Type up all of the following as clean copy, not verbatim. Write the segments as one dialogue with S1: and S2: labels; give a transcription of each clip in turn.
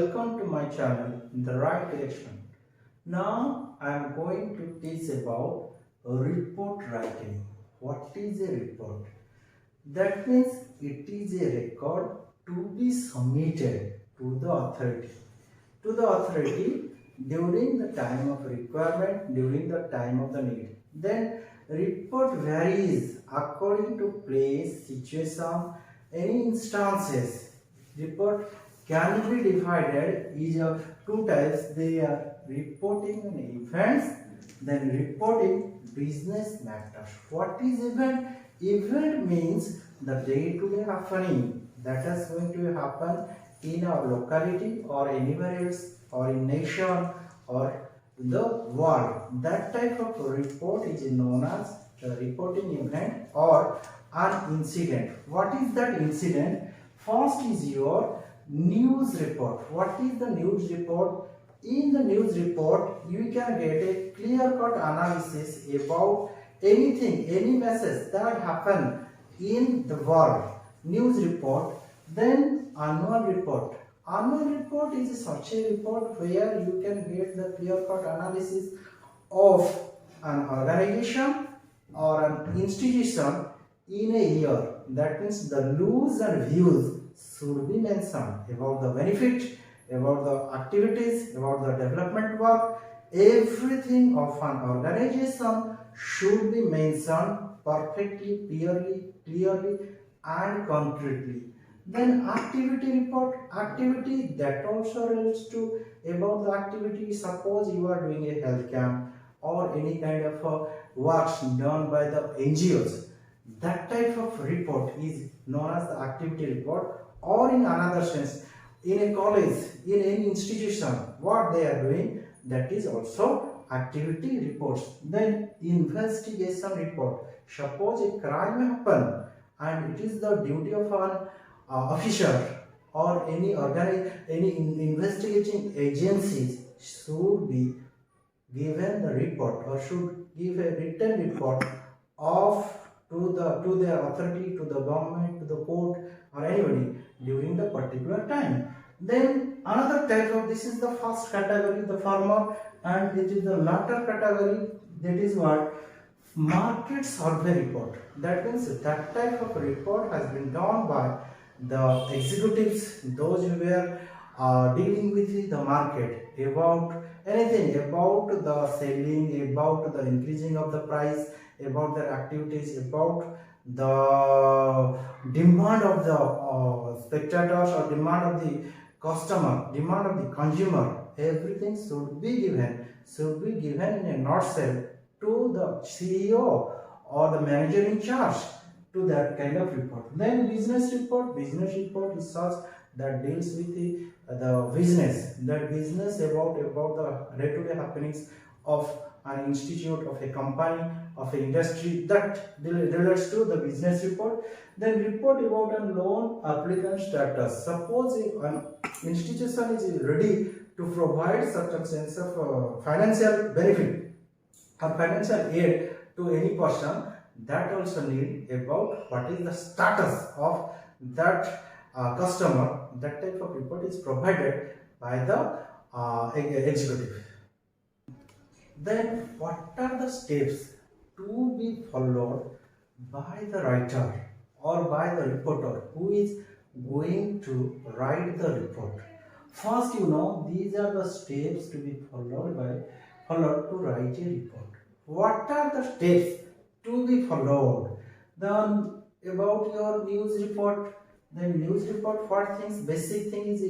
S1: welcome to my channel in the right direction. Now I am going to teach about report writing. What is a report? That means it is a record to be submitted to the authority. To the authority during the time of requirement, during the time of the need. Then report varies according to place, situation, any instances. Report can be divided into two types. They are reporting events, then reporting business matters. What is event? Event means the day-to-day happening that is going to happen in our locality or anywhere else or in nation or the world. That type of report is known as the reporting event or an incident. What is that incident? First is your news report. What is the news report? In the news report, you can get a clear-cut analysis about anything, any message that happened in the world. News report. Then annual report. Annual report is such a report where you can get the clear-cut analysis of an organization or an institution in a year. That means the news and views should be mentioned about the benefit, about the activities, about the development work. Everything of an organization should be mentioned perfectly, clearly and concretely. Then activity report. Activity that also relates to about the activity. Suppose you are doing a health camp or any kind of works done by the NGOs. That type of report is known as the activity report, or in another sense, in a college, in any institution, what they are doing, that is also activity reports. Then investigation report. Suppose a crime happened and it is the duty of an officer or any investigating agencies should be given the report or should give a written report of to their authority, to the government, to the court or anybody during the particular time. Then another type of, this is the first category, the farmer, and it is the latter category, that is what? Market survey report. That means that type of report has been done by the executives, those who were dealing with the market, about anything, about the selling, about the increasing of the price, about their activities, about the demand of the spectators or demand of the customer, demand of the consumer. Everything should be given in a nutshell to the CEO or the manager in charge, to that kind of report. Then business report. Business report is such that deals with the business, that business about the day-to-day happenings of an institute, of a company, of an industry, that relates to the business report. Then report about a loan applicant status. Suppose an institution is ready to provide certain sense of financial benefit or financial aid to any person, that also need about what is the status of that customer. That type of report is provided by the executive. Then what are the steps to be followed by the writer or by the reporter who is going to write the report? First, these are the steps to be followed to write a report. What are the steps to be followed? Then about your news report. Then news report, what things? Basic thing is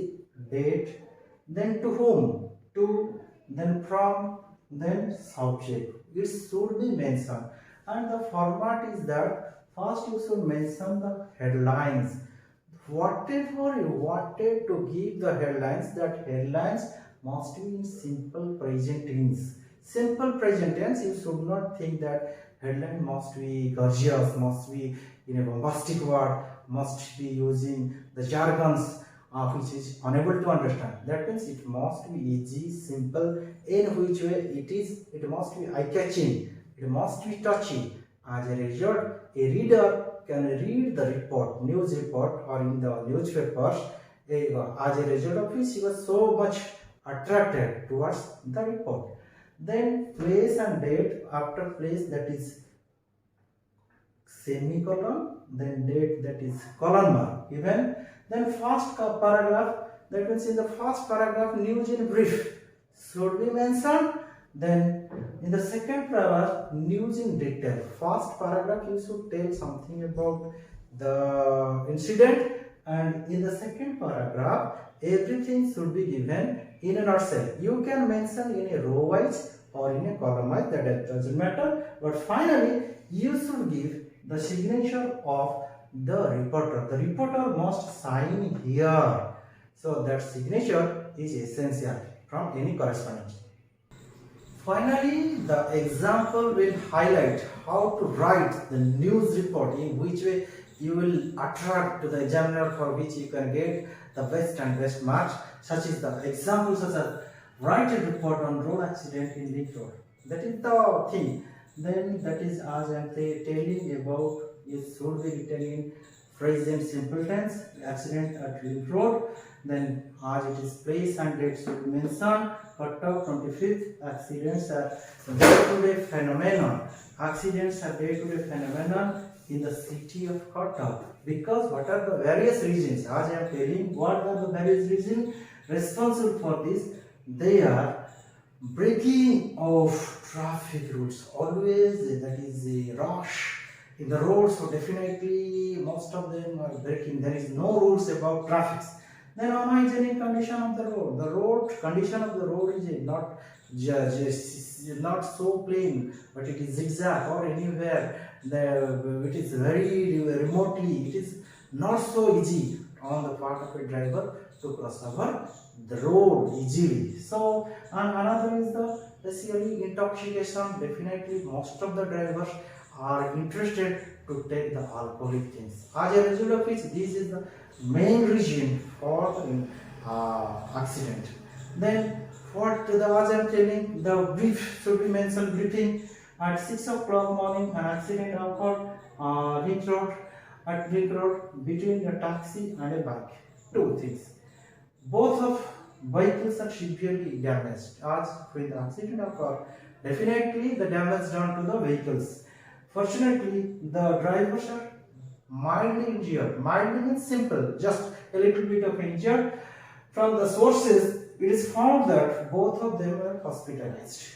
S1: date, then to whom, to, then from, then subject. It should be mentioned, and the format is that first you should mention the headlines. Whatever you wanted to give the headlines, that headlines must be in simple present tense. Simple present tense, you should not think that headline must be gorgeous, must be in a bombastic word, must be using the jargons which is unable to understand. That means it must be easy, simple, in which way it must be eye-catching, it must be touchy. As a result, a reader can read the report, news report, or in the newspapers As a result of which he was so much attracted towards the report. Then place and date, after place that is semicolon, then date that is colon mark given. Then first paragraph, that means in the first paragraph news in brief should be mentioned. Then in the second paragraph news in detail. First paragraph you should tell something about the incident, and in the second paragraph everything should be given in a nutshell. You can mention in a row wise or in a column wise, that doesn't matter, but finally you should give the signature of the reporter. The reporter must sign here, so that signature is essential from any correspondence. Finally, the example will highlight how to write the news report, in which way you will attract to the examiner, for which you can get the best and best marks. Such is the example, such as write a report on road accident in link road. That is the thing. Then that is, as I am telling about, it should be written in present simple tense, accident at link road. Then as it is place and date should be mentioned. Cut off 25th, accidents are day-to-day phenomenon. Accidents are day-to-day phenomenon in the city of Cuttack. Because what are the various reasons? As I am telling, what are the various reasons responsible for this? They are breaking of traffic rules. Always that is a rush in the road, so definitely most of them are breaking. There is no rules about traffic. Then unhygienic condition of the road. The road condition of the road is not just not so plain, but it is zigzag or anywhere. It is very remotely. It is not so easy on the part of a driver to cross over the road easily. So, and another is the basically intoxication. Definitely, most of the drivers are interested to take the alcoholic things. As a result of which, this is the main reason for the accident. Then, what the as I am telling, the brief should be mentioned. Briefing at 6 o'clock morning, an accident occurred at Ring Road between a taxi and a bike. Two things. Both of vehicles are severely damaged. As when the accident occurred, definitely the damage done to the vehicles. Fortunately, the drivers are mildly injured. Mildly means simple, just a little bit of injured. From the sources, it is found that both of them were hospitalized.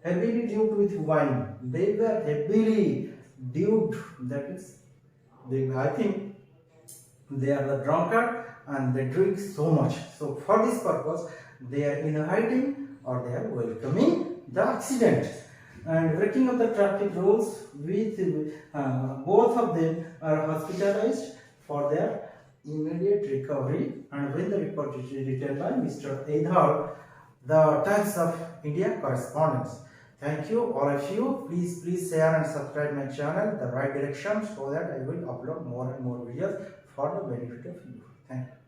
S1: Heavily duped with wine. They were heavily duped. That is, I think they are the drunkard and they drink so much. So for this purpose, they are inviting or they are welcoming the accident. And breaking of the traffic rules, with both of them are hospitalized for their immediate recovery. And when the report is written by Mr. Eidhar, the Times of India correspondence. Thank you all of you. Please share and subscribe my channel, The Right Direction, so that I will upload more and more videos for the benefit of you. Thank you.